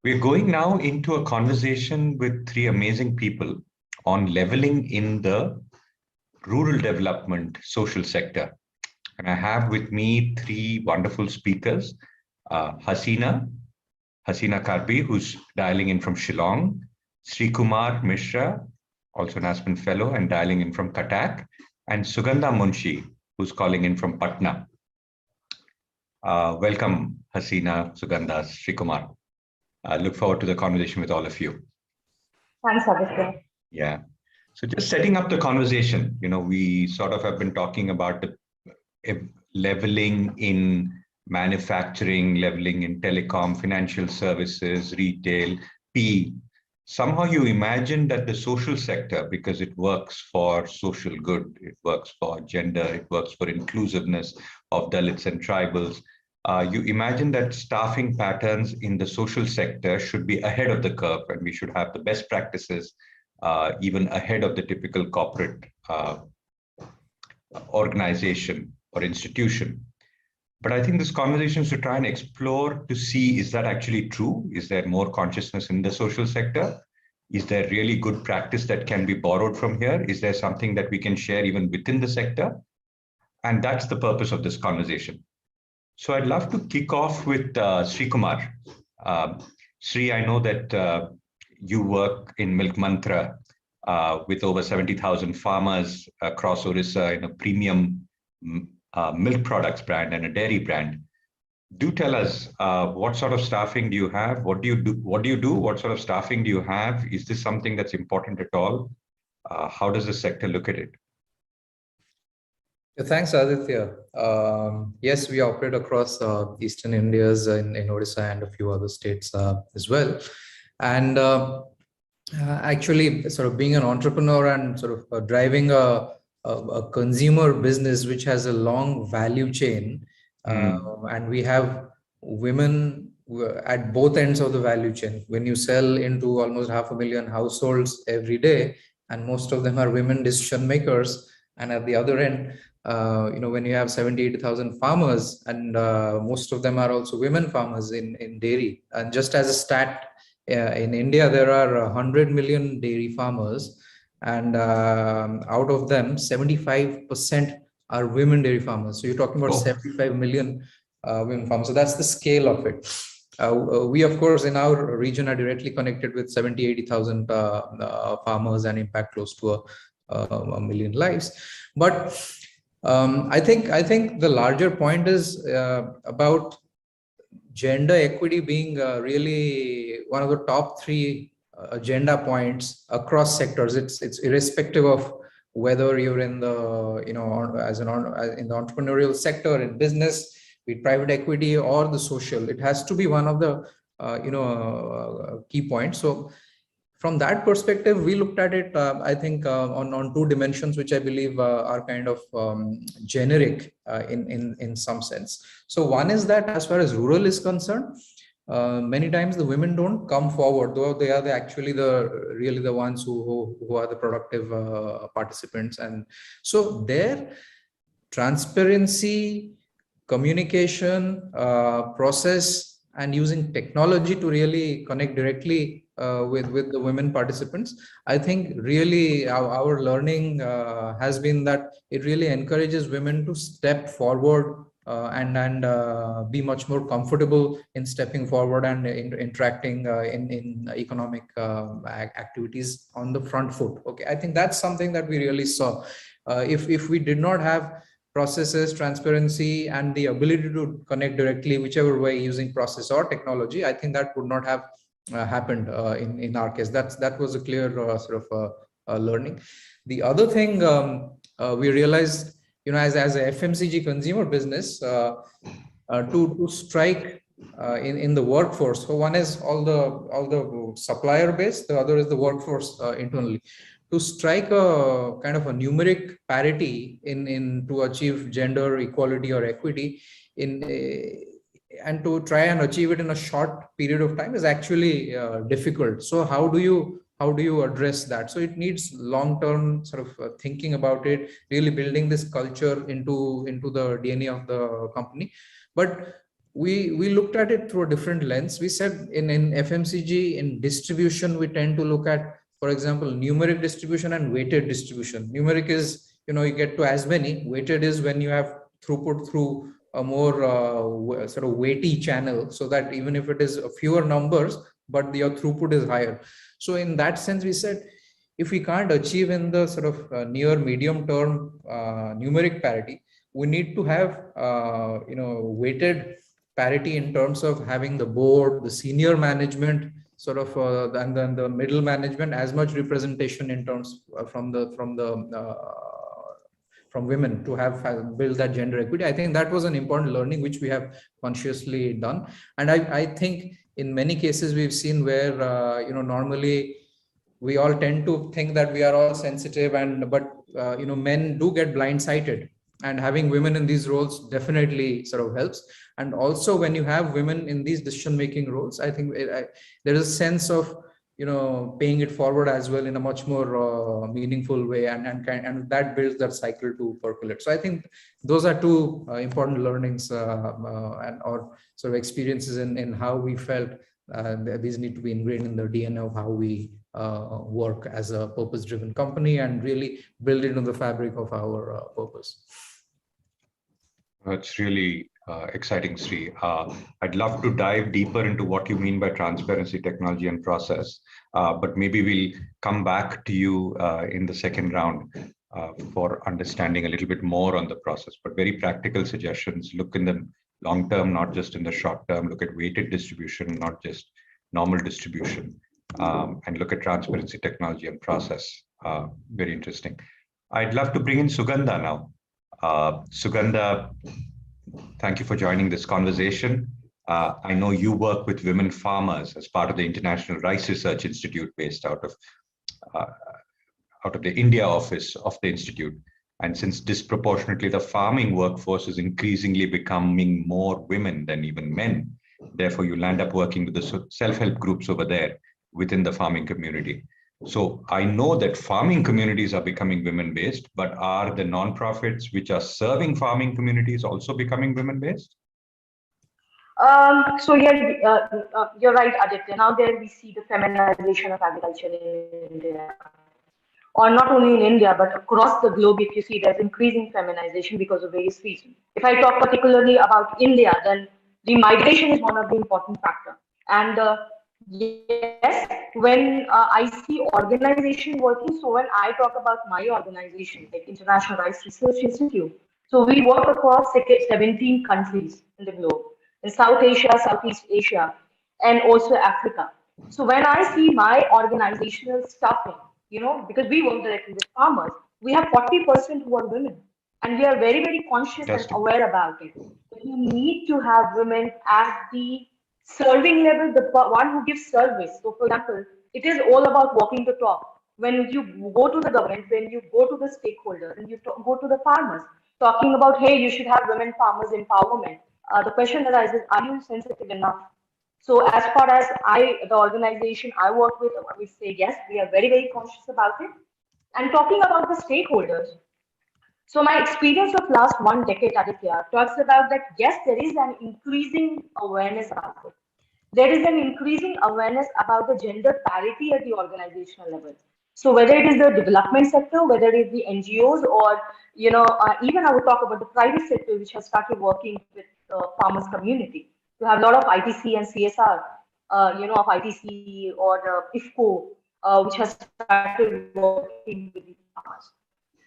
We're going now into a conversation with three amazing people on leveling in the rural development social sector. And I have with me three wonderful speakers, Hasina Kharbhih, who's dialing in from Shillong, Srikumar Misra, also an Aspen Fellow and dialing in from Cuttack, and Sugandha Munshi, who's calling in from Patna. Welcome, Hasina, Sugandha, Srikumar. I look forward to the conversation with all of you. Thanks, Aditya. Yeah. So just setting up the conversation, we sort of have been talking about the leveling in manufacturing, leveling in telecom, financial services, retail, P. Somehow you imagine that the social sector, because it works for social good, it works for gender, it works for inclusiveness of Dalits and tribals. You imagine that staffing patterns in the social sector should be ahead of the curve, and we should have the best practices even ahead of the typical corporate organization or institution. But I think this conversation is to try and explore to see, is that actually true? Is there more consciousness in the social sector? Is there really good practice that can be borrowed from here? Is there something that we can share even within the sector? And that's the purpose of this conversation. So I'd love to kick off with Srikumar. Sri, I know that you work in Milk Mantra with over 70,000 farmers across Orissa in a premium milk products brand and a dairy brand. Do tell us what sort of staffing do you have? What do you do? What sort of staffing do you have? Is this something that's important at all? How does the sector look at it? Thanks, Aditya. Yes, we operate across Eastern India's in Odisha and a few other states as well. And actually, sort of being an entrepreneur and sort of driving a consumer business which has a long value chain, and we have women at both ends of the value chain. When you sell into almost 500,000 households every day, and most of them are women decision makers, and at the other end, when you have 70,000-80,000 farmers, and most of them are also women farmers in dairy. And just as a stat, in India, there are 100 million dairy farmers, and out of them, 75% are women dairy farmers. So you're talking about 75 million women farmers. So that's the scale of it. We, of course, in our region are directly connected with 70,000-80,000 farmers and impact close to a million lives. But I think the larger point is about gender equity being really one of the top three agenda points across sectors. It's irrespective of whether you're in the in the entrepreneurial sector, in business, with private equity or the social. It has to be one of the key points. So from that perspective, we looked at it, I think, on two dimensions, which I believe are kind of generic in some sense. So one is that as far as rural is concerned, many times the women don't come forward, though they are actually really the ones who are the productive participants. And so their transparency, communication, process, and using technology to really connect directly with the women participants, I think really our learning has been that it really encourages women to step forward and be much more comfortable in stepping forward and interacting in economic activities on the front foot. Okay, I think that's something that we really saw. If we did not have processes, transparency, and the ability to connect directly, whichever way, using process or technology, I think that would not have happened in our case. That was a clear sort of learning. The other thing we realized, as a FMCG consumer business, to strike in the workforce. So one is all the supplier base, the other is the workforce internally. To strike a kind of a numeric parity in to achieve gender equality or equity and to try and achieve it in a short period of time is actually difficult. So how do you address that? So it needs long-term sort of thinking about it, really building this culture into the DNA of the company. But we looked at it through a different lens. We said in FMCG, in distribution, we tend to look at, for example, numeric distribution and weighted distribution. Numeric is, you get to as many. Weighted is when you have throughput through a more sort of weighty channel, so that even if it is fewer numbers, but your throughput is higher. So in that sense, we said, if we can't achieve in the sort of near medium term numeric parity, we need to have weighted parity in terms of having the board, the senior management, sort of, and then the middle management, as much representation in terms from women to have build that gender equity. I think that was an important learning which we have consciously done. And I think in many cases we've seen where normally we all tend to think that we are all sensitive, but men do get blindsided, and having women in these roles definitely sort of helps. And also when you have women in these decision making roles, I think there is a sense of paying it forward as well in a much more meaningful way, and that builds that cycle to percolate. So I think those are two important learnings and or sort of experiences in how we felt these need to be ingrained in the DNA of how we work as a purpose-driven company and really build into the fabric of our purpose. That's really exciting, Sri. I'd love to dive deeper into what you mean by transparency, technology, and process, but maybe we'll come back to you in the second round for understanding a little bit more on the process, but very practical suggestions. Look in the long term, not just in the short term. Look at weighted distribution, not just normal distribution, and look at transparency, technology, and process. Very interesting. I'd love to bring in Sugandha now. Sugandha, thank you for joining this conversation. I know you work with women farmers as part of the International Rice Research Institute based out of the India office of the Institute. And since disproportionately the farming workforce is increasingly becoming more women than even men, therefore you'll end up working with the self-help groups over there within the farming community. So I know that farming communities are becoming women-based, but are the nonprofits which are serving farming communities also becoming women-based? So yeah, you're right, Aditya. Now there we see the feminization of agriculture in India, or not only in India, but across the globe. If you see, there's increasing feminization because of various reasons. If I talk particularly about India, then the migration is one of the important factors. And yes, when I see organization working, so when I talk about my organization, like International Rice Research Institute, so we work across 17 countries in the globe, in South Asia, Southeast Asia, and also Africa. So when I see my organizational staffing, because we work directly with farmers, we have 40% who are women. And we are very, very conscious and aware about it. You need to have women at the serving level, the one who gives service. So for example, it is all about walking the talk. When you go to the government, when you go to the stakeholders, and you go to the farmers, talking about, hey, you should have women farmers empowerment. The question arises, are you sensitive enough? So as far as the organization I work with, we say, yes, we are very, very conscious about it. And talking about the stakeholders, so my experience of last 1 decade, Aditya, talks about that, yes, there is an increasing awareness about it. There is an increasing awareness about the gender parity at the organizational level. So whether it is the development sector, whether it is the NGOs, or even I would talk about the private sector, which has started working with the farmers community. You have a lot of ITC and CSR, of ITC or the IFCO, which has started working with the farmers.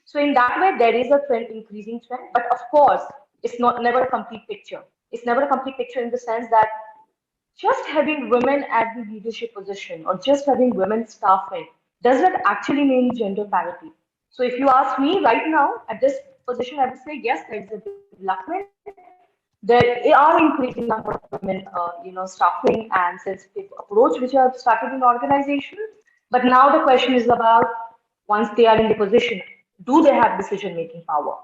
So in that way, there is a trend, increasing trend, but of course, it's never a complete picture. It's never a complete picture in the sense that just having women at the leadership position or just having women staffing does not actually mean gender parity. So if you ask me right now at this position, I would say yes, there is a development. There are increasing number of women, staffing and sensitive approach which have started in organization. But now the question is about, once they are in the position, do they have decision-making power?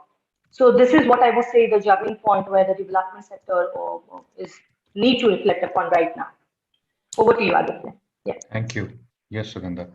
So this is what I would say the juggling point where the development sector is need to reflect upon right now. Over to you, Aditya. Yeah. Thank you. Yes, Sugandha.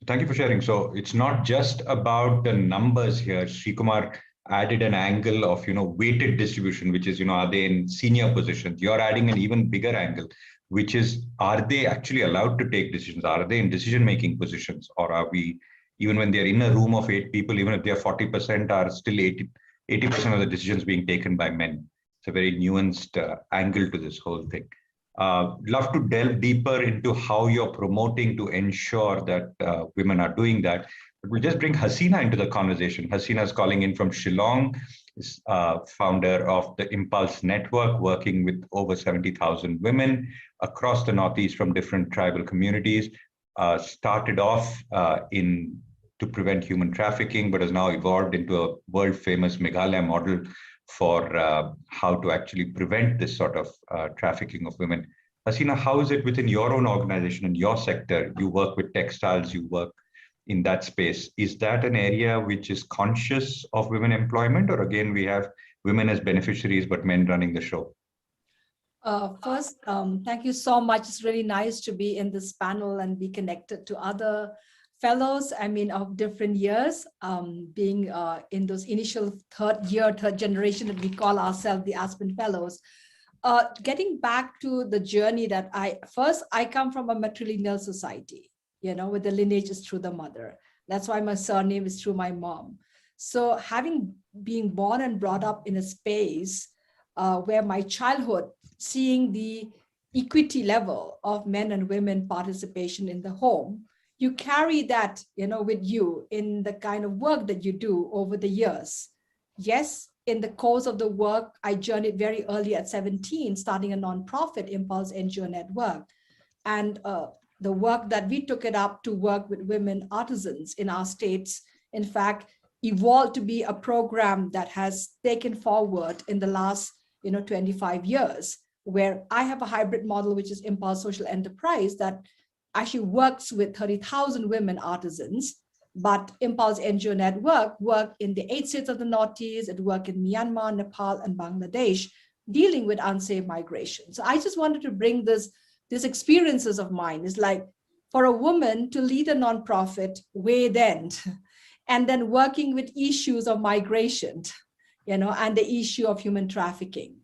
Thank you for sharing. So it's not just about the numbers here. Srikumar added an angle of, weighted distribution, which is, are they in senior positions? You're adding an even bigger angle, which is, are they actually allowed to take decisions? Are they in decision-making positions? Or are we, even when they're in a room of 8 people, even if they're 40%, are still 80% of the decisions being taken by men? It's a very nuanced angle to this whole thing. Love to delve deeper into how you're promoting to ensure that women are doing that. But we'll just bring Hasina into the conversation. Hasina is calling in from Shillong, is founder of the Impulse Network, working with over 70,000 women across the Northeast from different tribal communities. Started off to prevent human trafficking, but has now evolved into a world-famous Meghalaya model for how to actually prevent this sort of trafficking of women. Hasina, how is it within your own organization and your sector? You work with textiles, you work in that space. Is that an area which is conscious of women employment, or again, we have women as beneficiaries, but men running the show? First, thank you so much. It's really nice to be in this panel and be connected to other fellows, of different years, being in those initial third generation that we call ourselves the Aspen Fellows. Getting back to the journey that I come from a matrilineal society, with the lineage is through the mother. That's why my surname is through my mom. So having been born and brought up in a space where my childhood, seeing the equity level of men and women participation in the home, you carry that, with you in the kind of work that you do over the years. Yes, in the course of the work, I journeyed very early at 17, starting a nonprofit, Impulse NGO Network. And the work that we took it up to work with women artisans in our states, in fact, evolved to be a program that has taken forward in the last 25 years, where I have a hybrid model, which is Impulse Social Enterprise, that actually works with 30,000 women artisans. But Impulse NGO Network work in the 8 states of the Northeast, it work in Myanmar, Nepal, and Bangladesh, dealing with unsafe migration. So I just wanted to bring these experiences of mine. Is like for a woman to lead a nonprofit way then, and then working with issues of migration, and the issue of human trafficking,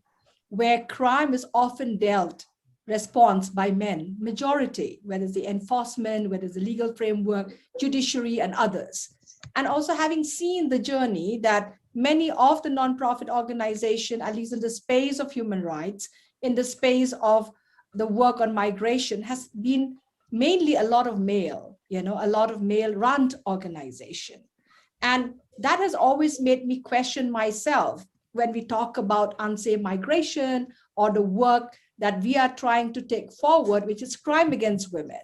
where crime is often dealt response by men, majority, whether it's the enforcement, whether it's the legal framework, judiciary, and others. And also having seen the journey that many of the nonprofit organizations, at least in the space of human rights, in the space of the work on migration, has been mainly a lot of male, a lot of male-run organization. And that has always made me question myself when we talk about unsafe migration or the work that we are trying to take forward, which is crime against women.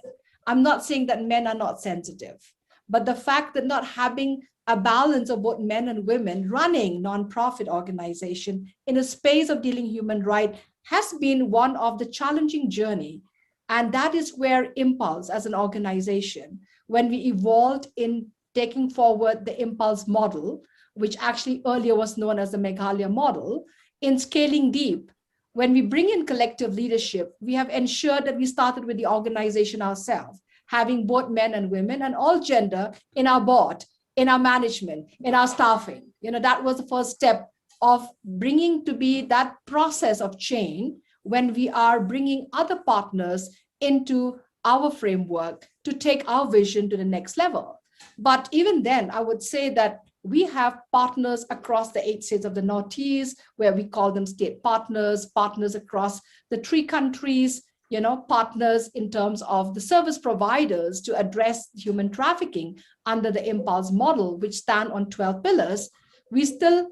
I'm not saying that men are not sensitive, but the fact that not having a balance of both men and women running nonprofit organization in a space of dealing human rights has been one of the challenging journey. And that is where Impulse as an organization, when we evolved in taking forward the Impulse model, which actually earlier was known as the Meghalaya model, in scaling deep, when we bring in collective leadership, we have ensured that we started with the organization ourselves, having both men and women and all gender in our board, in our management, in our staffing. That was the first step of bringing to be that process of change when we are bringing other partners into our framework to take our vision to the next level. But even then, I would say that we have partners across the 8 states of the Northeast, where we call them state partners, partners across the 3 countries, partners in terms of the service providers to address human trafficking under the Impulse model, which stand on 12 pillars. We still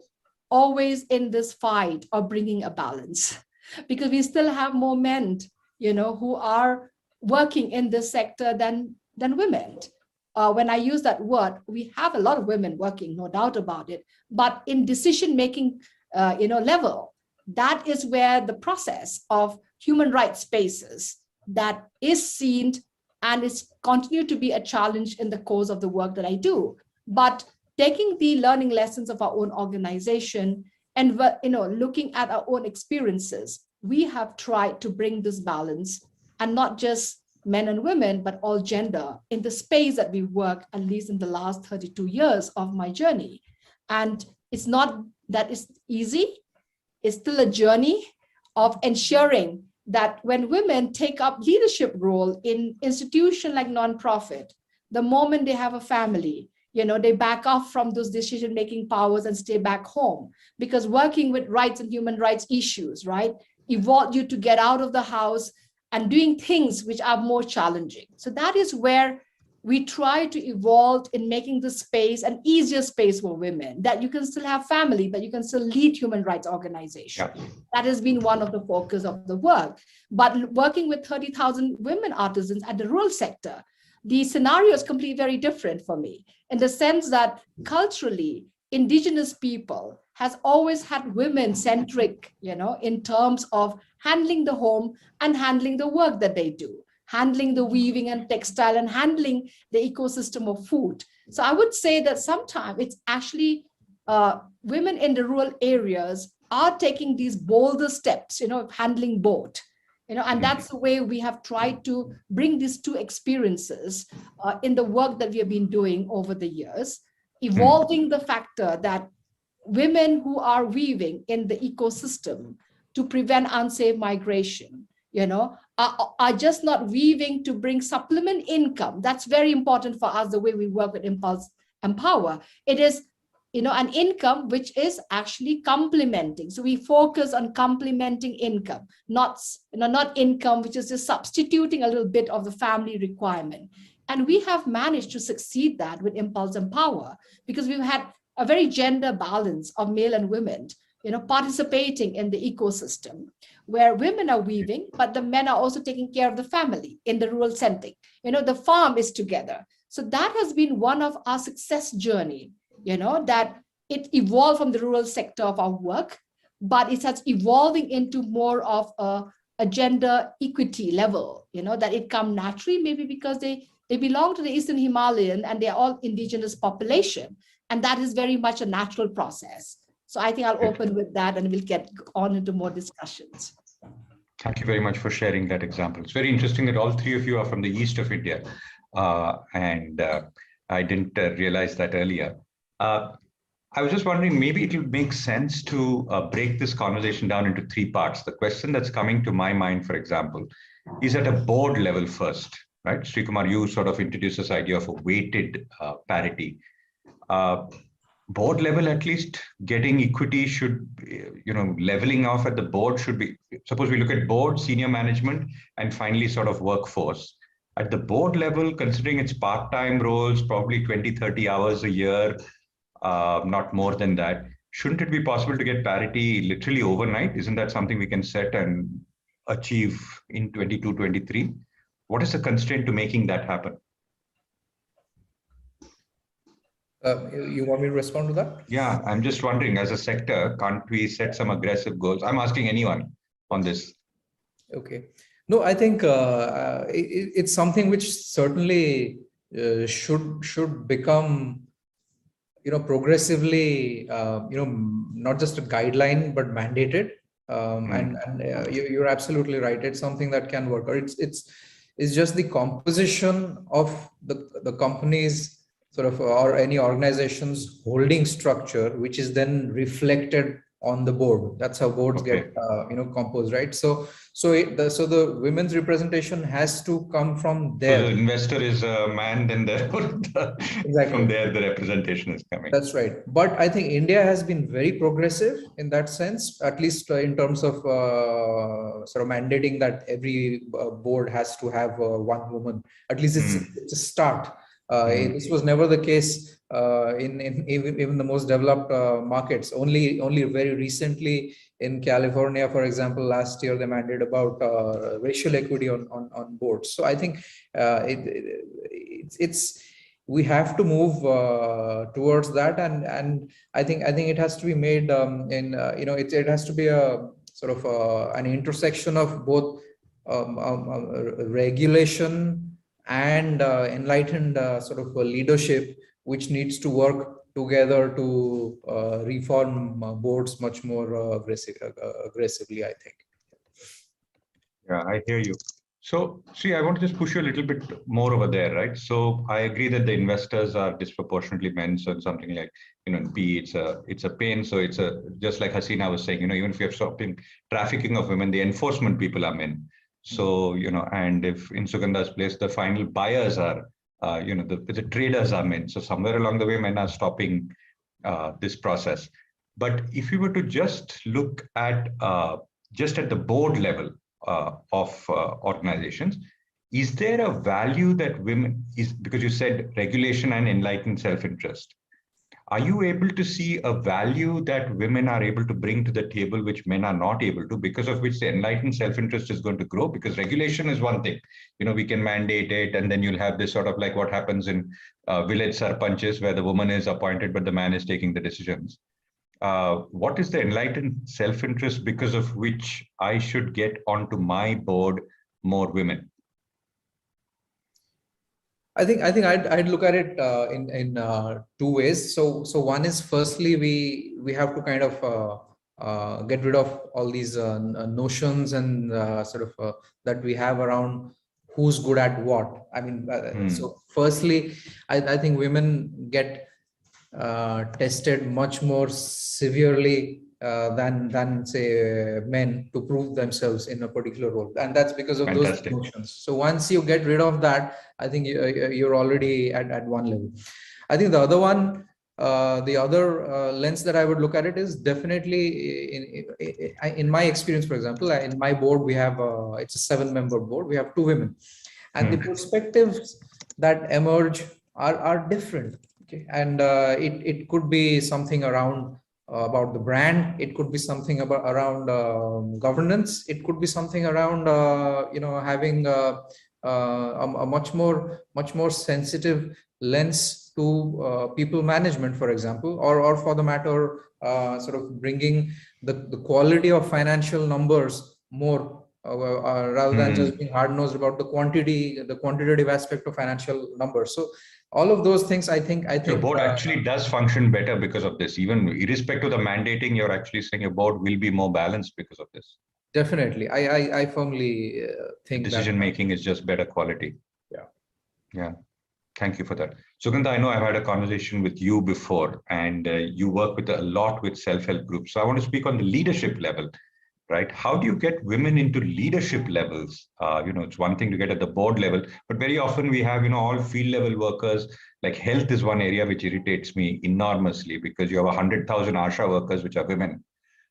always in this fight of bringing a balance, because we still have more men, who are working in this sector than women. When I use that word, we have a lot of women working, no doubt about it, but in decision-making, level, that is where the process of human rights spaces that is seen and is continue to be a challenge in the course of the work that I do. But taking the learning lessons of our own organization and, looking at our own experiences, we have tried to bring this balance, and not just men and women, but all gender in the space that we work, at least in the last 32 years of my journey. And It's not that it's easy. It's still a journey of ensuring that when women take up leadership role in institution like nonprofit, the moment they have a family, they back off from those decision-making powers and stay back home, because working with rights and human rights issues, right, evolve you to get out of the house and doing things which are more challenging. So that is where we try to evolve in making the space an easier space for women, that you can still have family, but you can still lead human rights organizations. Yeah. That has been one of the focus of the work. But working with 30,000 women artisans at the rural sector, the scenario is completely very different for me, in the sense that culturally, indigenous people has always had women-centric, in terms of handling the home and handling the work that they do, handling the weaving and textile and handling the ecosystem of food. So I would say that sometimes it's actually women in the rural areas are taking these bolder steps, of handling both. And that's the way we have tried to bring these two experiences in the work that we have been doing over the years, evolving the factor that women who are weaving in the ecosystem to prevent unsafe migration, are just not weaving to bring supplement income. That's very important for us, the way we work with Impulse Empower. It is, an income which is actually complementing. So we focus on complementing income, not income which is just substituting a little bit of the family requirement. And we have managed to succeed that with Impulse Empower, because we've had a very gender balance of male and women, participating in the ecosystem, where women are weaving, but the men are also taking care of the family in the rural setting. The farm is together. So that has been one of our success journey, that it evolved from the rural sector of our work, but it has evolving into more of a gender equity level, that it come naturally, maybe because they belong to the Eastern Himalayan and they're all indigenous population. And that is very much a natural process. So I think I'll open with that and we'll get on into more discussions. Thank you very much for sharing that example. It's very interesting that all three of you are from the east of India. I didn't realize that earlier. I was just wondering, maybe it would make sense to break this conversation down into three parts. The question that's coming to my mind, for example, is at a board level first, right? Srikumar, you sort of introduced this idea of a weighted parity. Board level, at least getting equity should, leveling off at the board should be, suppose we look at board, senior management, and finally sort of workforce. At the board level, considering its part-time roles, probably 20, 30 hours a year, not more than that, shouldn't it be possible to get parity literally overnight? Isn't that something we can set and achieve in 22, 23? What is the constraint to making that happen? You want me to respond to that? Yeah, I'm just wondering, as a sector, can't we set some aggressive goals? I'm asking anyone on this. Okay. No, I think it's something which certainly should become, progressively, not just a guideline, but mandated. And you're absolutely right. It's something that can work. Or it's just the composition of the company's sort of, or any organization's holding structure, which is then reflected on the board. That's how boards get, composed, right? So the women's representation has to come from there. So the investor is a man, then exactly. From there the representation is coming. That's right. But I think India has been very progressive in that sense, at least in terms of sort of mandating that every board has to have one woman. At least it's a start. This was never the case in even the most developed markets. Only very recently in California, for example, last year they mandated about racial equity on boards. So I think we have to move towards that, and I think it has to be made it has to be a sort of an intersection of both regulation and enlightened sort of leadership, which needs to work together to reform boards much more aggressively, I think. Yeah, I hear you. So, see, I want to just push you a little bit more over there, right? So, I agree that the investors are disproportionately men. So, something like, in PE, it's a pain. So, it's just like Hasina was saying, even if you have stopping trafficking of women, the enforcement people are men. So, and if in Sugandha's place, the final buyers are, the traders are men. So, somewhere along the way, men are stopping this process. But if you were to just look at just at the board level, of organizations, is there a value that women is, because you said regulation and enlightened self-interest, are you able to see a value that women are able to bring to the table which men are not able to, because of which the enlightened self-interest is going to grow? Because regulation is one thing, we can mandate it, and then you'll have this sort of like what happens in village sarpanches where the woman is appointed but the man is taking the decisions. What is the enlightened self-interest because of which I should get onto my board more women? I think I'd look at it in two ways. So one is, firstly, we have to kind of get rid of all these notions and that we have around who's good at what. I mean, so firstly, I think women get tested much more severely than say men to prove themselves in a particular role, and that's because of Fantastic. those emotions. So once you get rid of that, I think you're already at one level. I think the other one, the other lens that I would look at it is definitely in my experience. For example, in my board we have it's a 7-member board. We have 2 women, and the perspectives that emerge are different. Okay, and it could be something around about the brand. It could be something around governance. It could be something around having a much more sensitive lens to people management, for example, or for the matter, sort of bringing the quality of financial numbers more, rather than just being hard-nosed about the quantitative aspect of financial numbers. So all of those things, I think your board actually does function better because of this. Even irrespective of the mandating, you're actually saying your board will be more balanced because of this. Definitely, I firmly think decision making is just better quality. Yeah. Thank you for that. Sugandha, I know I've had a conversation with you before, and you work with a lot with self-help groups. So I want to speak on the leadership level, right? How do you get women into leadership levels? It's one thing to get at the board level, but very often we have, all field level workers. Like health is one area which irritates me enormously, because you have 100,000 ASHA workers, which are women.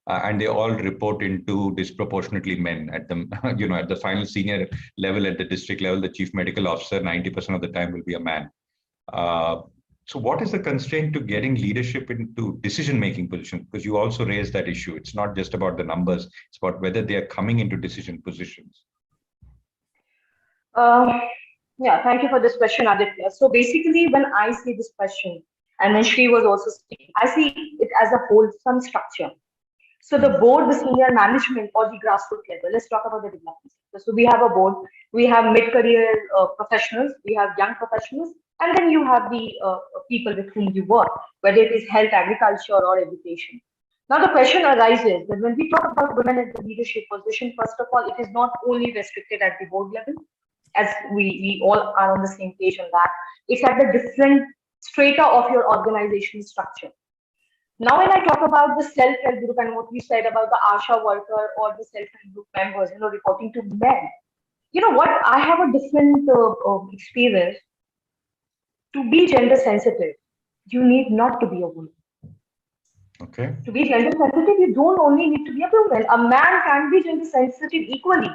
And they all report into disproportionately men at the, at the final senior level, at the district level, the chief medical officer, 90% of the time will be a man. So what is the constraint to getting leadership into decision-making positions? Because you also raised that issue. It's not just about the numbers, it's about whether they are coming into decision positions. Yeah, thank you for this question, Aditya. So basically, when I see this question, and when Sri was also speaking, I see it as a wholesome structure. So the board, the senior management, or the grassroots level, let's talk about the development sector. So we have a board, we have mid-career professionals, we have young professionals, and then you have the people with whom you work, whether it is health, agriculture, or education. Now the question arises that when we talk about women in the leadership position, first of all, it is not only restricted at the board level, as we all are on the same page on that. It's at the different strata of your organizational structure. Now, when I talk about the self-help group and what we said about the ASHA worker or the self-help group members, reporting to men, what? I have a different experience. To be gender sensitive, you need not to be a woman. Okay. To be gender sensitive, you don't only need to be a woman. A man can be gender sensitive equally.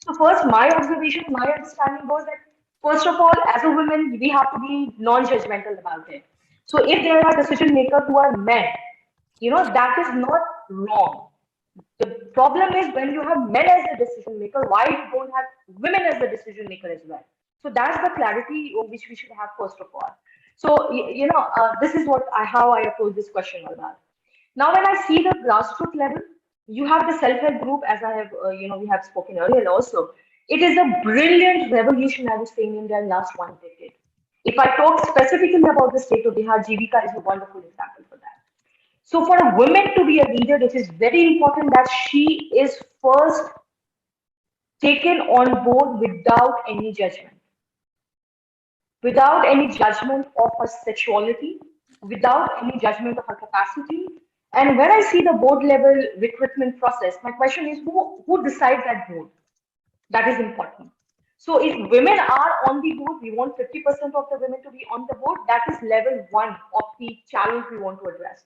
So first, my observation, my understanding was that, first of all, as a woman, we have to be non-judgmental about it. So if there are decision makers who are men, that is not wrong. The problem is when you have men as the decision maker, why you don't have women as the decision maker as well? So that's the clarity which we should have first of all. So this is how I approach this question all that. Now, when I see the grassroots level, you have the self-help group, as I have we have spoken earlier also. It is a brilliant revolution, I would say, in India in last 1 decade. If I talk specifically about the state of Bihar, Jivika is a wonderful example for that. So for a woman to be a leader, it is very important that she is first taken on board without any judgment. Without any judgment of her sexuality, without any judgment of her capacity. And when I see the board level recruitment process, my question is who decides that board? That is important. So if women are on the board, we want 50% of the women to be on the board. That is level 1 of the challenge we want to address.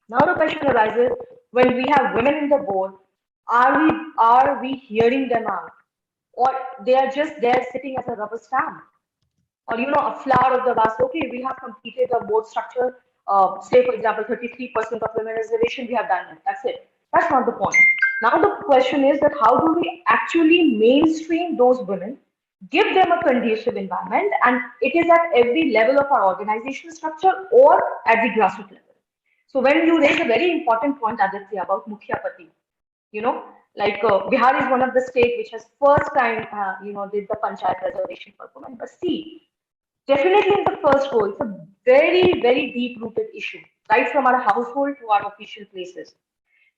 Now the question arises, when we have women in the board, are we hearing them out? Or they are just there sitting as a rubber stamp? Or a flower of the vase. Okay, we have completed the board structure. Say, for example, 33% of women reservation, we have done it. That's it. That's not the point. Now the question is that how do we actually mainstream those women, give them a conducive environment, and it is at every level of our organizational structure or at the grassroots level. So when you raise a very important point, Aditya, about Mukhya Pati, like Bihar is one of the states which has first time, did the panchayat reservation for women. But see, definitely in the first goal, it's a very, very deep-rooted issue, right from our household to our official places.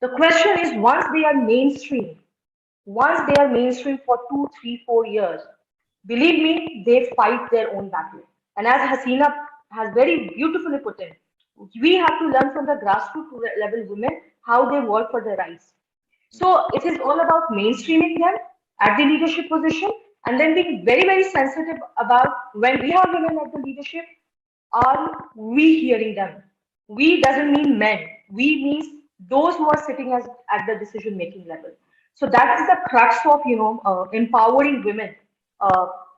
The question is, once they are mainstream for 2, 3, 4 years, believe me, they fight their own battle. And as Hasina has very beautifully put in, we have to learn from the grassroots level women how they work for their rights. So it is all about mainstreaming them at the leadership position, and then being very, very sensitive about when we have women at the leadership, are we hearing them? We doesn't mean men. We means those who are sitting at the decision-making level. So that is the crux of empowering women.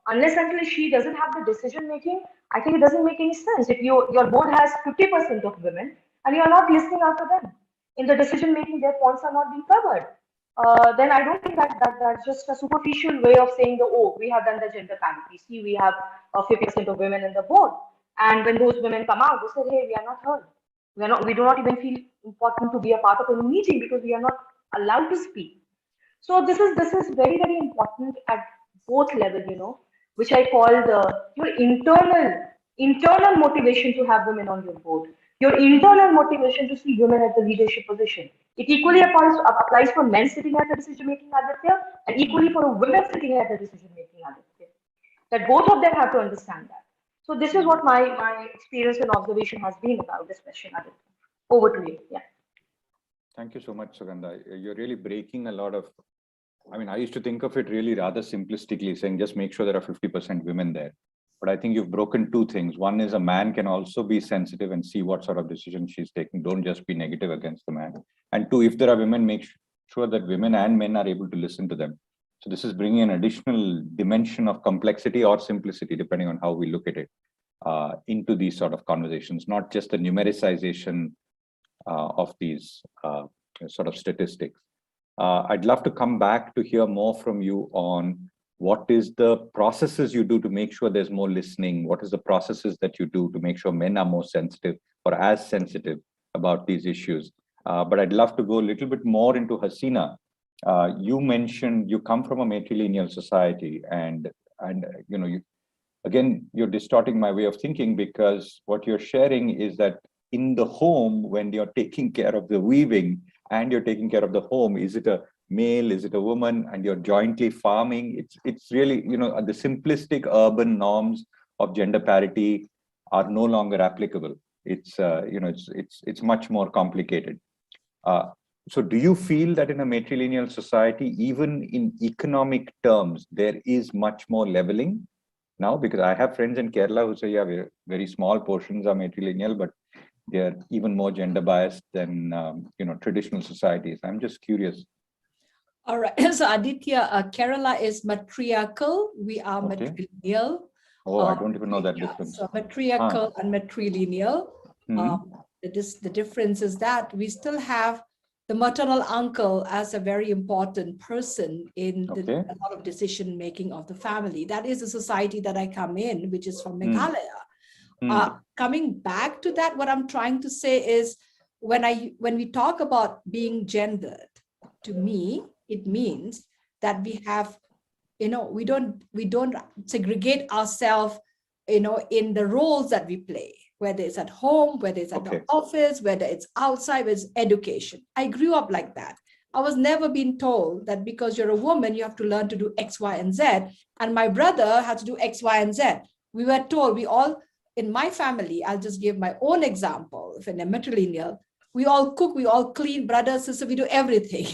Unless until she doesn't have the decision-making, I think it doesn't make any sense. If your board has 50% of women and you are not listening out to them in the decision-making, their points are not being covered. Then I don't think that's just a superficial way of saying we have done the gender parity. See, we have 50% of women in the board. And when those women come out, they say, hey, we are not heard. We do not even feel important to be a part of any meeting because we are not allowed to speak. So this is very, very important at both levels, which I call your internal motivation to have women on your board. Your internal motivation to see women at the leadership position. It equally applies for men sitting at the decision-making, Aditya, and equally for women sitting at the decision-making, Aditya. That both of them have to understand that. So this is what my experience and observation has been about this question, Aditya. Over to you. Yeah. Thank you so much, Sugandha. You're really breaking a lot of, I used to think of it really rather simplistically, saying just make sure there are 50% women there. But I think you've broken two things. One is a man can also be sensitive and see what sort of decision she's taking. Don't just be negative against the man. And two, if there are women, make sure that women and men are able to listen to them. So this is bringing an additional dimension of complexity or simplicity, depending on how we look at it, into these sort of conversations, not just the numericization of these sort of statistics. I'd love to come back to hear more from you on what is the processes you do to make sure there's more listening? What is the processes that you do to make sure men are more sensitive or as sensitive about these issues? But I'd love to go a little bit more into Hasina. You mentioned you come from a matrilineal society, and you're distorting my way of thinking, because what you're sharing is that in the home, when you're taking care of the weaving and you're taking care of the home, is it a male, is it a woman, and you're jointly farming? It's really, the simplistic urban norms of gender parity are no longer applicable. It's much more complicated. So do you feel that in a matrilineal society, even in economic terms, there is much more leveling now? Because I have friends in Kerala who say, yeah, very small portions are matrilineal, but they're even more gender biased than traditional societies. I'm just curious. All right. So Aditya, Kerala is matriarchal. We are matrilineal. Oh, I don't even know that difference. So matriarchal and matrilineal. The difference is that we still have the maternal uncle as a very important person in a lot of decision making of the family. That is the society that I come in, which is from Meghalaya. Coming back to that, what I'm trying to say is when we talk about being gendered, to me, it means that we have, we don't segregate ourselves, in the roles that we play, whether it's at home, whether it's at the office, whether it's outside, whether it's education. I grew up like that. I was never being told that because you're a woman, you have to learn to do X, Y, and Z. And my brother had to do X, Y, and Z. We were told, we all, in my family, I'll just give my own example, if in a matrilineal, we all cook, we all clean, brother, sister, we do everything.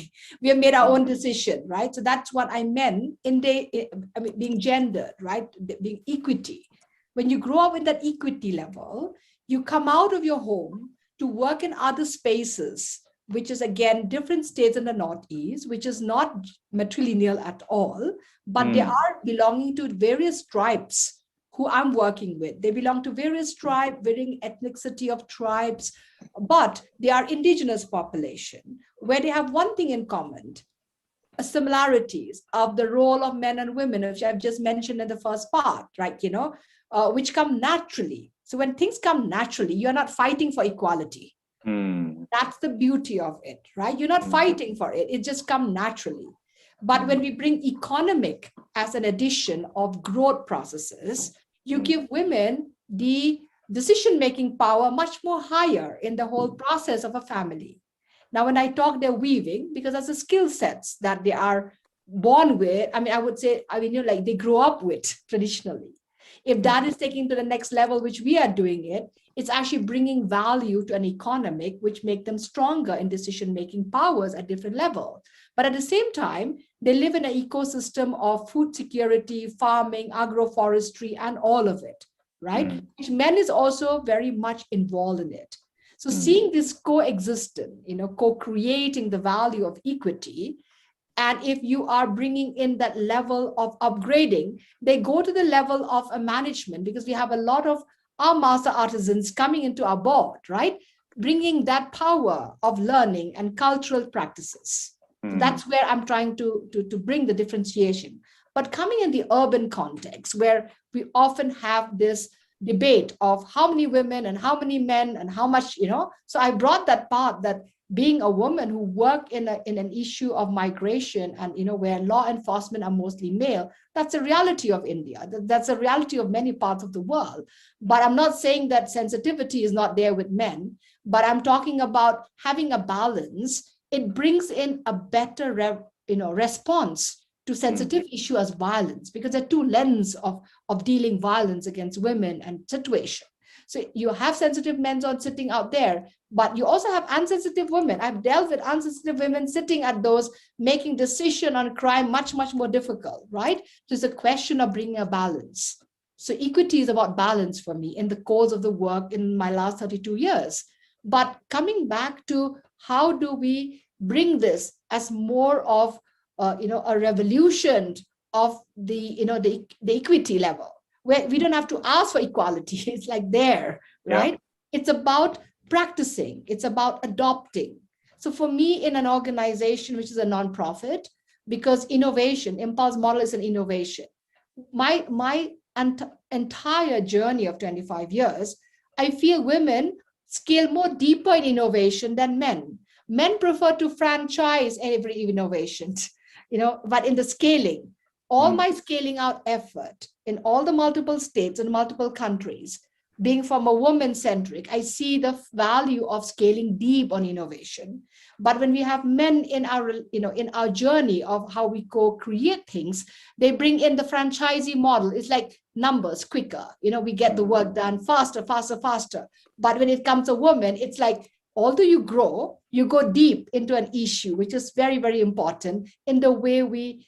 We have made our own decision, right? So that's what I meant being gendered, right? Being equity. When you grow up in that equity level, you come out of your home to work in other spaces, which is again, different states in the Northeast, which is not matrilineal at all, but they are belonging to various tribes who I'm working with. They belong to various tribes, varying ethnicity of tribes, but they are indigenous population, where they have one thing in common, similarities of the role of men and women, which I've just mentioned in the first part, right? Which come naturally. So when things come naturally, you're not fighting for equality. That's the beauty of it, right? You're not fighting for it. It just comes naturally. But when we bring economic as an addition of growth processes, you give women the decision-making power much more higher in the whole process of a family. Now, when I talk, they're weaving because that's the skill sets that they are born with. I would say, like they grow up with traditionally. If that is taken to the next level, which we are doing it, it's actually bringing value to an economic, which make them stronger in decision-making powers at different levels. But at the same time, they live in an ecosystem of food security, farming, agroforestry, and all of it, right? Which men is also very much involved in it. So seeing this coexistence, co-creating the value of equity, and if you are bringing in that level of upgrading, they go to the level of a management, because we have a lot of our master artisans coming into our board, right? Bringing that power of learning and cultural practices. So that's where I'm trying to bring the differentiation. But coming in the urban context, where we often have this debate of how many women and how many men and how much, so I brought that part, that being a woman who work in an issue of migration and, where law enforcement are mostly male, that's a reality of India. That's a reality of many parts of the world. But I'm not saying that sensitivity is not there with men, but I'm talking about having a balance. It brings in a better, response to sensitive issue as violence, because there are two lenses of dealing violence against women and situation. So you have sensitive men on sitting out there, but you also have unsensitive women. I've dealt with unsensitive women sitting at those, making decision on crime much, much more difficult, right? So it's a question of bringing a balance. So equity is about balance for me in the course of the work in my last 32 years. But coming back to how do we bring this as more of, a revolution of the equity level, where we don't have to ask for equality. It's like there, right? Yeah. It's about practicing. It's about adopting. So for me, in an organization, which is a nonprofit, because innovation, Impulse model is an innovation. My entire journey of 25 years, I feel women scale more deeper in innovation than men. Men prefer to franchise every innovation, but in the scaling, all my scaling out effort in all the multiple states and multiple countries, being from a woman-centric, I see the value of scaling deep on innovation. But when we have men in our journey of how we co-create things, they bring in the franchisee model. It's like numbers quicker. We get the work done faster. But when it comes to women, it's like, although you grow, you go deep into an issue, which is very, very important in the way we,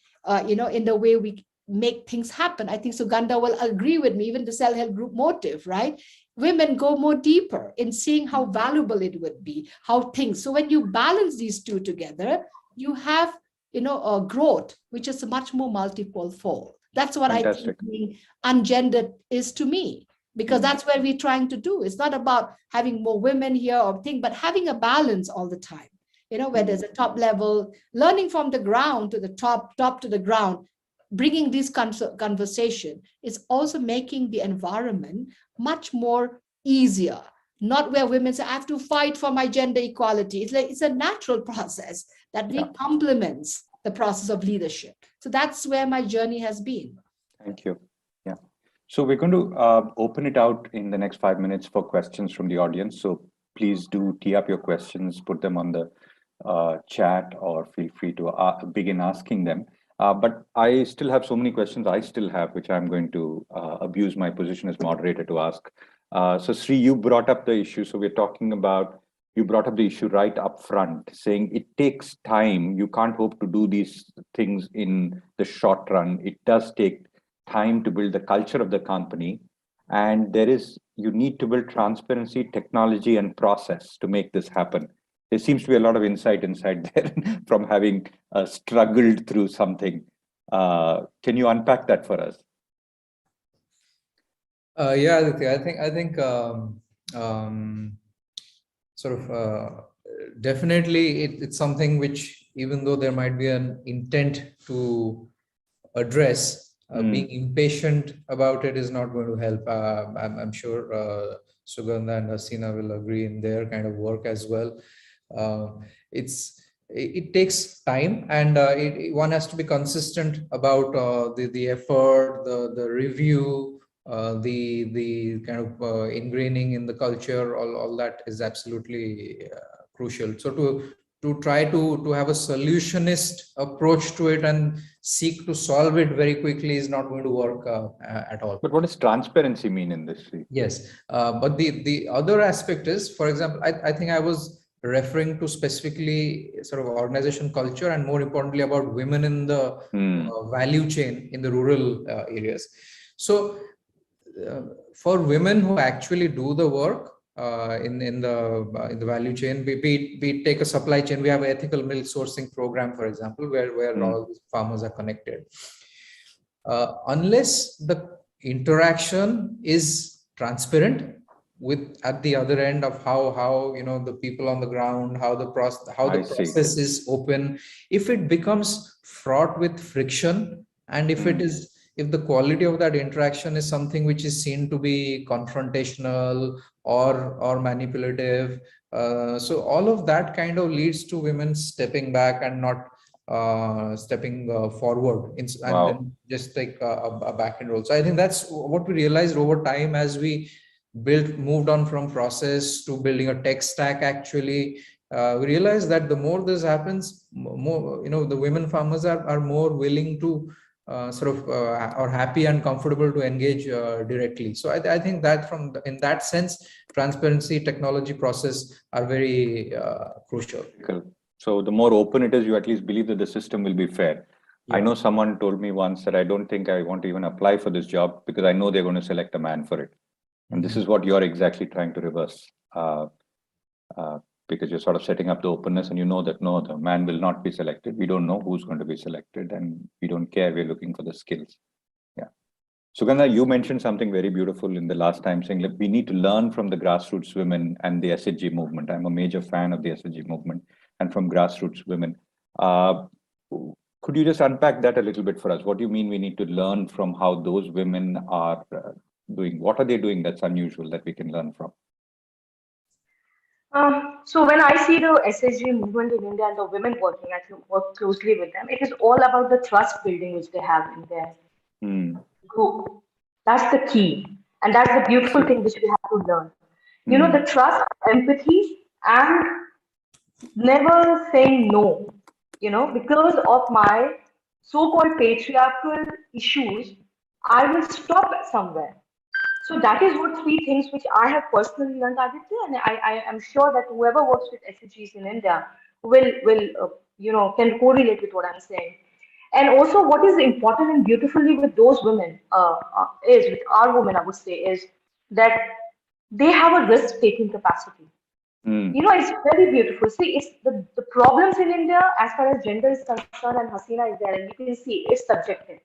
make things happen. I think Sugandha will agree with me, even the self-help group motive, right? Women go more deeper in seeing how valuable it would be, how things. So when you balance these two together, you have, a growth, which is much more multiple fold. That's what Fantastic. I think being ungendered is to me, because that's where we're trying to do. It's not about having more women here or thing, but having a balance all the time, where there's a top level, learning from the ground to the top to the ground. Bringing this conversation is also making the environment much more easier, not where women say, I have to fight for my gender equality. It's like, it's a natural process that really complements the process of leadership. So that's where my journey has been. Thank you. Yeah. So we're going to open it out in the next 5 minutes for questions from the audience. So please do tee up your questions, put them on the chat or feel free to begin asking them. But I still have so many questions I still have, which I'm going to abuse my position as moderator to ask. So Sri, you brought up the issue. So we're talking about, you brought up the issue right up front, saying it takes time. You can't hope to do these things in the short run. It does take time to build the culture of the company. And you need to build transparency, technology, and process to make this happen. There seems to be a lot of insight inside there from having struggled through something. Can you unpack that for us? Yeah, Aditya, I think definitely it's something which, even though there might be an intent to address, being impatient about it is not going to help. I'm sure Sugandha and Hasina will agree in their kind of work as well. It takes time, and one has to be consistent about the effort, the review, the kind of ingraining in the culture. All that is absolutely crucial. So to try to have a solutionist approach to it and seek to solve it very quickly is not going to work at all. But what does transparency mean in this? Yes, but the other aspect is, for example, I think I was referring to specifically sort of organization culture, and more importantly about women in the value chain in the rural areas. So for women who actually do the work in the value chain, we take a supply chain. We have an ethical milk sourcing program, for example, where all these farmers are connected. Unless the interaction is transparent with at the other end of how the people on the ground, how the process is open, if it becomes fraught with friction, and if the quality of that interaction is something which is seen to be confrontational or manipulative, so all of that kind of leads to women stepping back and not stepping forward and then just take a back end role. So I think that's what we realized over time as we moved on from process to building a tech stack. Actually, we realized that the more this happens, more the women farmers are more willing to are happy and comfortable to engage directly. So I think that in that sense, transparency, technology, process are very crucial. So the more open it is, you at least believe that the system will be fair. Yeah. I know someone told me once that I don't think I want to even apply for this job because I know they're going to select a man for it. And this is what you're exactly trying to reverse, because you're sort of setting up the openness, and you know that no, the man will not be selected. We don't know who's going to be selected, and we don't care. We're looking for the skills. Yeah. Sugandha, you mentioned something very beautiful in the last time, saying that we need to learn from the grassroots women and the SHG movement. I'm a major fan of the SHG movement and from grassroots women. Could you just unpack that a little bit for us? What do you mean we need to learn from how those women are doing? What are they doing that's unusual that we can learn from? So when I see the SHG movement in India and the women working, I work closely with them. It is all about the trust building which they have in their group. That's the key. And that's the beautiful thing which we have to learn. You know, the trust, empathy, and never saying no. Because of my so-called patriarchal issues, I will stop somewhere. So that is what 3 things which I have personally learned, Aditya, and I am sure that whoever works with SHGs in India will can correlate with what I'm saying. And also, what is important and beautifully with those women with our women, I would say, is that they have a risk-taking capacity. It's very beautiful. See, it's the problems in India as far as gender is concerned, and Hasina is there, and you can see it's subjective.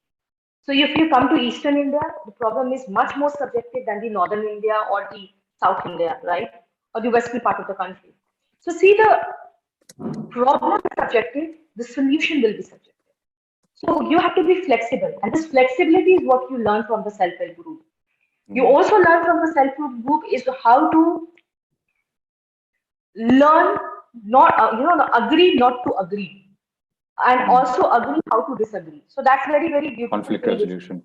So if you come to Eastern India, the problem is much more subjective than the Northern India or the South India, right? Or the Western part of the country. So see, the problem is subjective, the solution will be subjective. So you have to be flexible. And this flexibility is what you learn from the self-help group. You also learn from the self-help group is how to learn, agree not to agree. And also agree how to disagree. So that's very, very beautiful. Conflict resolution.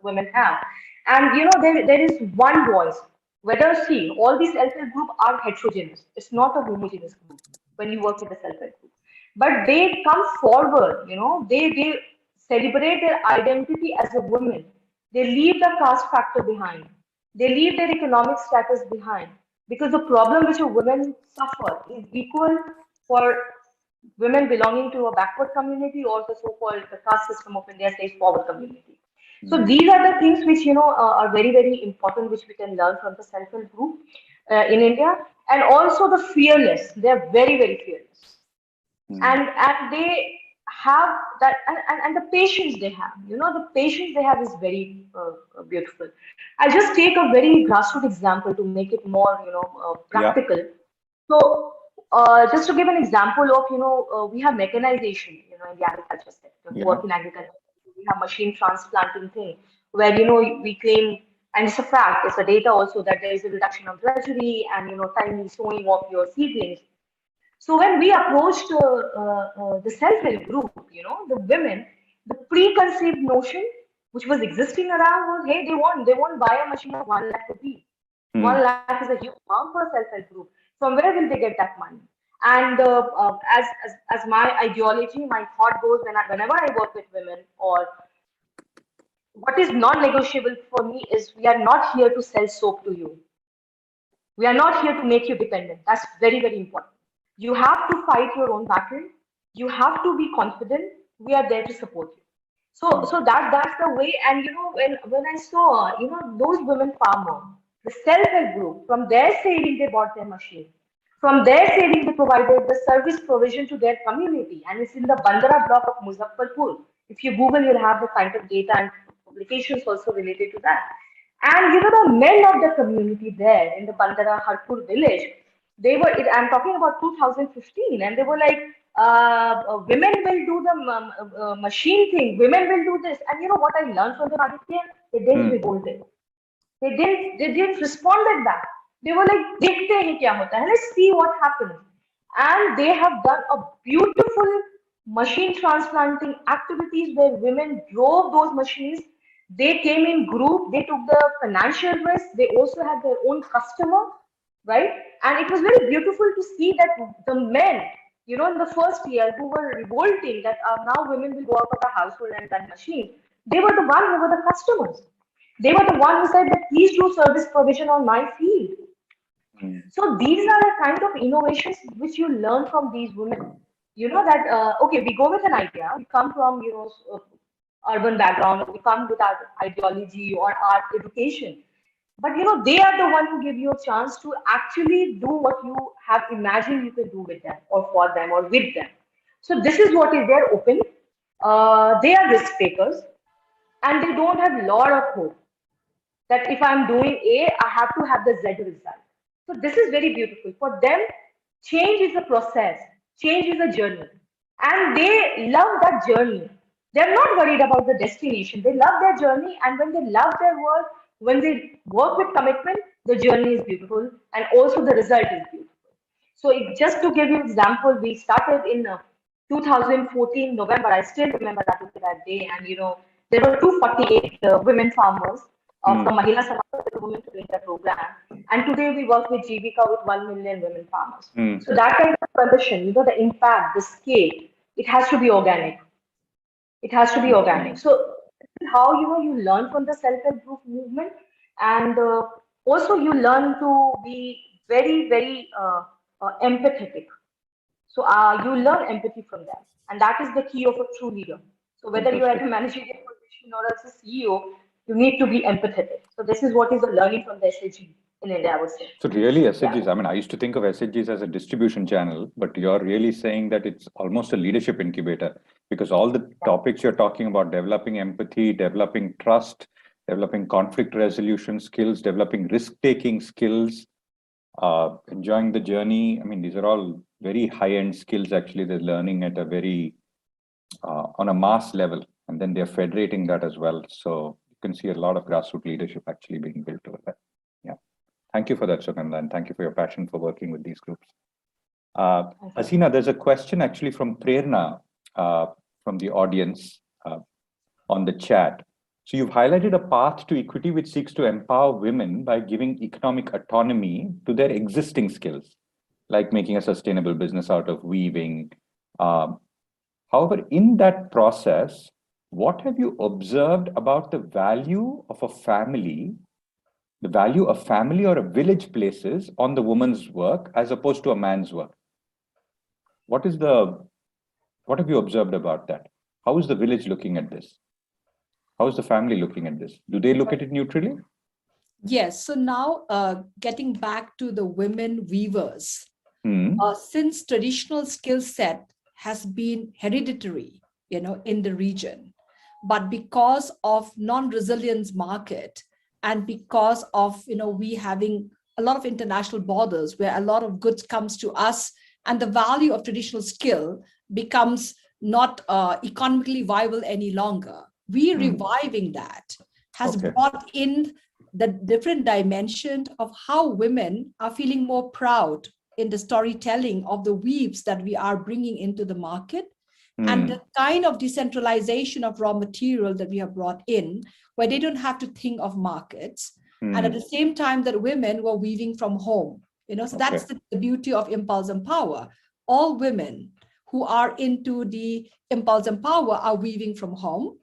Women have. And there is one voice. Whether all these self-help groups are heterogeneous. It's not a homogeneous group. when you work with the self-help group. But they come forward, they celebrate their identity as a woman. They leave the caste factor behind. They leave their economic status behind. Because the problem which a woman suffer is equal for women belonging to a backward community or the so-called the caste system of India says forward community. So these are the things which are very, very important, which we can learn from the self-help group in India, and also the fearless. They are very, very fearless, and they have that, and the patience they have. The patience they have is very beautiful. I'll just take a very grassroots example to make it more practical. Yeah. So just to give an example of we have mechanization in the agriculture sector. We work in agriculture. We have machine transplanting thing where we claim, and it's a fact, it's a data also, that there is a reduction of drudgery and timely sowing of your seedlings. So when we approached the self-help group, the women, the preconceived notion which was existing around was, hey, they won't buy a machine of 1 lakh rupees. 1 lakh is a huge amount for a self-help group. From where will they get that money? And as my ideology, my thought goes, whenever I work with women, or what is non-negotiable for me is, we are not here to sell soap to you. We are not here to make you dependent. That's very, very important. You have to fight your own battle. You have to be confident. We are there to support you. So that's the way. And when I saw those women farmers, the self-help group, from their saving they bought their machine. From their saving they provided the service provision to their community, and it's in the Bandara block of Muzaffarpur. If you Google, you'll have the kind of data and publications also related to that. And the men of the community there in the Bandara Harpur village, they were, I'm talking about 2015, and they were like, women will do the machine thing, women will do this. And what I learned from them, Aditya, they didn't revolt it. They didn't respond back. They were like, dekhte hain kya hota hai, let's see what happens. And they have done a beautiful machine transplanting activities where women drove those machines. They came in group, they took the financial risk, they also had their own customer, right? And it was very beautiful to see that the men, in the first year, who were revolting that now women will go out of the household and run machines, they were the one who were the customers. They were the one who said that please do service provision on my field. So these are the kind of innovations which you learn from these women. That, okay, we go with an idea, we come from, urban background, or we come with our ideology or our education. But, they are the one who give you a chance to actually do what you have imagined you can do with them, or for them, or with them. So this is what is there open. They are risk takers, and they don't have a lot of hope that if I'm doing A, I have to have the Z result. So this is very beautiful. For them, change is a process, change is a journey. And they love that journey. They're not worried about the destination. They love their journey, and when they love their work, when they work with commitment, the journey is beautiful, and also the result is beautiful. So just to give you an example, we started in 2014 November. I still remember that day, and there were 248 women farmers from Mahila Samaj, the women doing the program. And today we work with Jivika with 1 million women farmers. So that kind of ambition, the impact, the scale, it has to be organic. It has to be organic. So how you learn from the self-help group movement, and also you learn to be very, very empathetic. So you learn empathy from them, and that is the key of a true leader. So whether you are at a managerial position or as a CEO, you need to be empathetic. So this is what is the learning from the SHG in India, I would say. So really SHGs, I mean, I used to think of SHGs as a distribution channel, but you're really saying that it's almost a leadership incubator, because all the topics you're talking about, developing empathy, developing trust, developing conflict resolution skills, developing risk-taking skills, enjoying the journey. I mean, these are all very high-end skills, actually. They're learning at a very, on a mass level, and then they're federating that as well. So you can see a lot of grassroots leadership actually being built over there. Yeah. Thank you for that, Sugandha, and thank you for your passion for working with these groups. Hasina, there's a question actually from Prerna from the audience on the chat. So you've highlighted a path to equity which seeks to empower women by giving economic autonomy to their existing skills. like making a sustainable business out of weaving. However, in that process, what have you observed about the value of a family, the value a family or a village places on the woman's work as opposed to a man's work? What have you observed about that? How is the village looking at this? How is the family looking at this? Do they look at it neutrally? Yes. So now getting back to the women weavers, since traditional skill set has been hereditary, in the region, but because of non-resilience market and because of, we having a lot of international borders where a lot of goods comes to us and the value of traditional skill becomes not economically viable any longer. We reviving that has brought in the different dimension of how women are feeling more proud in the storytelling of the weaves that we are bringing into the market, and the kind of decentralization of raw material that we have brought in, where they don't have to think of markets, and at the same time that women were weaving from home. So that's the beauty of Impulse and Power. All women who are into the Impulse and Power are weaving from home.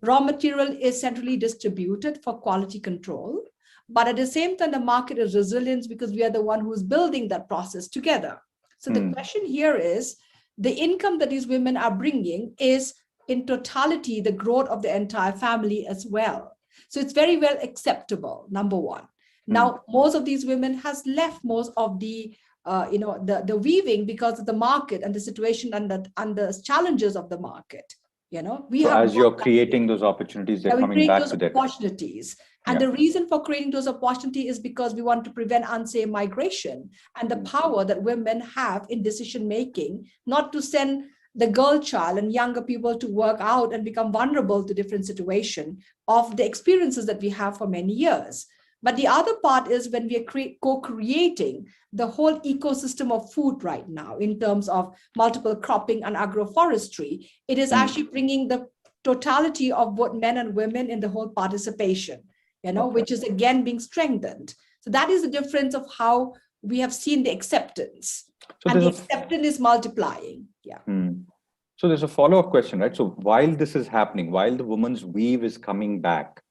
Raw material is centrally distributed for quality control, but at the same time, the market is resilient because we are the one who's building that process together. So the question here is, the income that these women are bringing is in totality the growth of the entire family as well. So it's very well acceptable, number one. Now, most of these women has left most of the the weaving because of the market and the situation and the challenges of the market. So as you're creating those opportunities, they're coming back to their opportunities. And the reason for creating those opportunities is because we want to prevent unsafe migration and the power that women have in decision making, not to send the girl child and younger people to work out and become vulnerable to different situations of the experiences that we have for many years. But the other part is when we are co-creating the whole ecosystem of food right now in terms of multiple cropping and agroforestry, it is actually bringing the totality of both men and women in the whole participation, which is again being strengthened. So that is the difference of how we have seen the acceptance. So and the acceptance is multiplying. So there's a follow-up question, right? So while this is happening, while the woman's weave is coming back,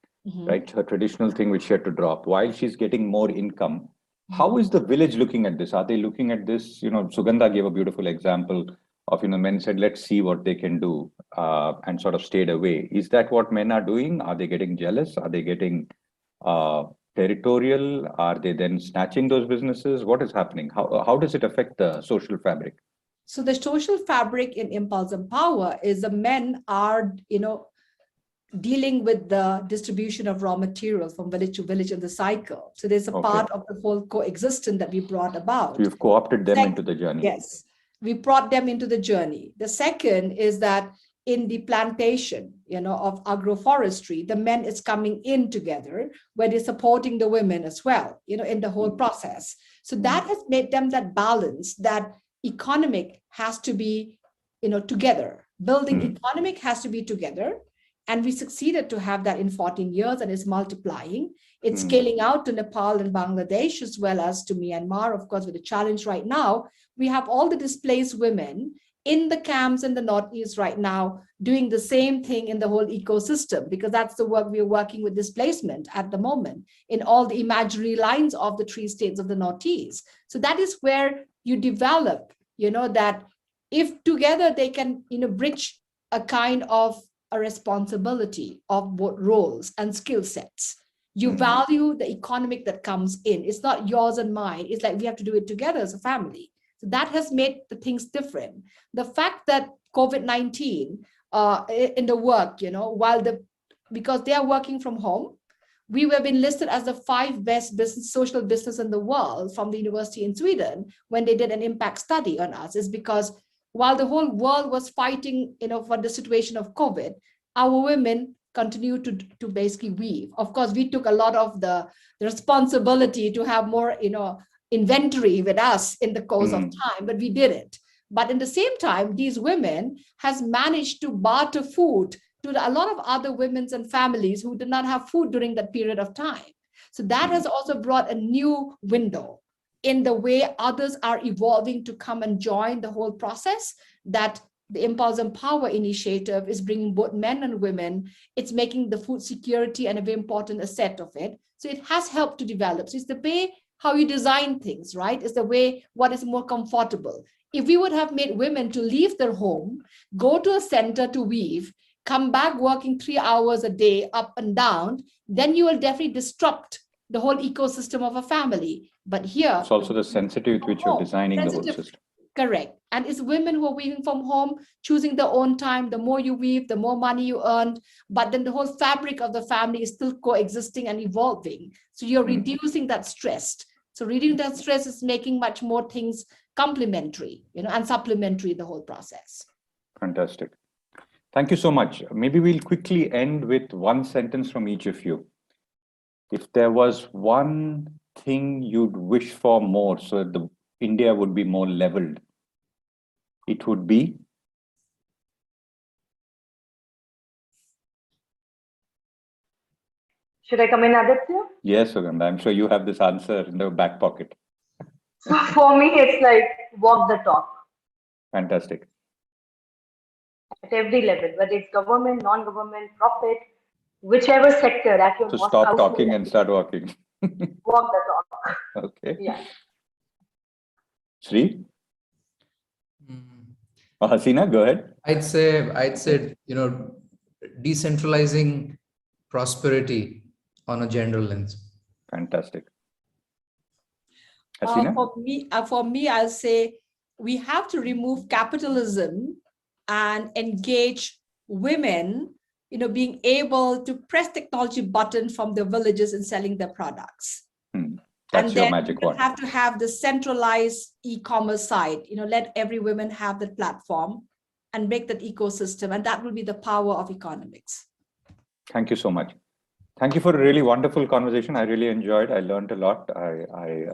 right, her traditional thing which she had to drop, while she's getting more income, how is the village looking at this? Are they looking at this? Sugandha gave a beautiful example of, men said, let's see what they can do, and sort of stayed away. Is that what men are doing? Are they getting jealous? Are they getting territorial? Are they then snatching those businesses? What is happening? How does it affect the social fabric? So the social fabric in Impulse and Power is the men are, dealing with the distribution of raw materials from village to village in the cycle. So there's a part of the whole coexistence that we brought about. So you've co-opted them into the journey. Yes, we brought them into the journey. The second is that in the plantation, of agroforestry, the men is coming in together where they're supporting the women as well, in the whole process. So that has made them that balance that economic has to be, together. Building economic has to be together. And we succeeded to have that in 14 years, and it's multiplying. It's scaling out to Nepal and Bangladesh, as well as to Myanmar, of course, with the challenge right now. We have all the displaced women in the camps in the Northeast right now doing the same thing in the whole ecosystem, because that's the work we are working with displacement at the moment in all the imaginary lines of the 3 states of the Northeast. So that is where you develop, that if together they can, bridge a kind of a responsibility of both roles and skill sets. You value the economic that comes in. It's not yours and mine. It's like we have to do it together as a family. So that has made the things different. The fact that COVID-19 in the work, because they are working from home, we have been listed as the 5 best social business in the world from the university in Sweden when they did an impact study on us, is because while the whole world was fighting, for the situation of COVID, our women continued to basically weave. Of course, we took a lot of the responsibility to have more, inventory with us in the course of time, but we did it. But in the same time, these women has managed to barter food to a lot of other women and families who did not have food during that period of time. So that has also brought a new window in the way others are evolving to come and join the whole process, that the Impulse and Power initiative is bringing both men and women. It's making the food security and a very important asset of it. So it has helped to develop. So it's the way how you design things, right? It's the way what is more comfortable. If we would have made women to leave their home, go to a center to weave, come back working 3 hours a day up and down, then you will definitely disrupt the whole ecosystem of a family. But here, it's also the sensitivity with which you're designing the whole system. Correct. And it's women who are weaving from home, choosing their own time. The more you weave, the more money you earn. But then the whole fabric of the family is still coexisting and evolving. So you're reducing that stress. So reducing that stress is making much more things complementary, and supplementary the whole process. Fantastic. Thank you so much. Maybe we'll quickly end with one sentence from each of you. If there was one thing you'd wish for more so that India would be more leveled, it would be? Should I come in, Aditya? Yes, Sugandha. I'm sure you have this answer in the back pocket. So for me, it's like walk the talk. Fantastic. At every level, whether it's government, non-government, profit, whichever sector at your So stop talking and start walking. Walk the talk. Okay. Yeah. Sri? Hasina, go ahead. I'd say, decentralizing prosperity on a gender lens. Fantastic. Hasina? For me, I'll say we have to remove capitalism and engage women, being able to press technology button from their villages and selling their products. That's and your then magic we wand. have to have the centralized e-commerce side, let every woman have that platform and make that ecosystem, and that will be the power of economics. Thank you so much. Thank you for a really wonderful conversation. I really enjoyed. I learned a lot. I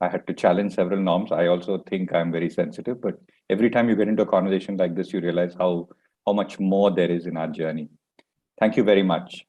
had to challenge several norms. I also think I'm very sensitive, but every time you get into a conversation like this, you realize how much more there is in our journey. Thank you very much.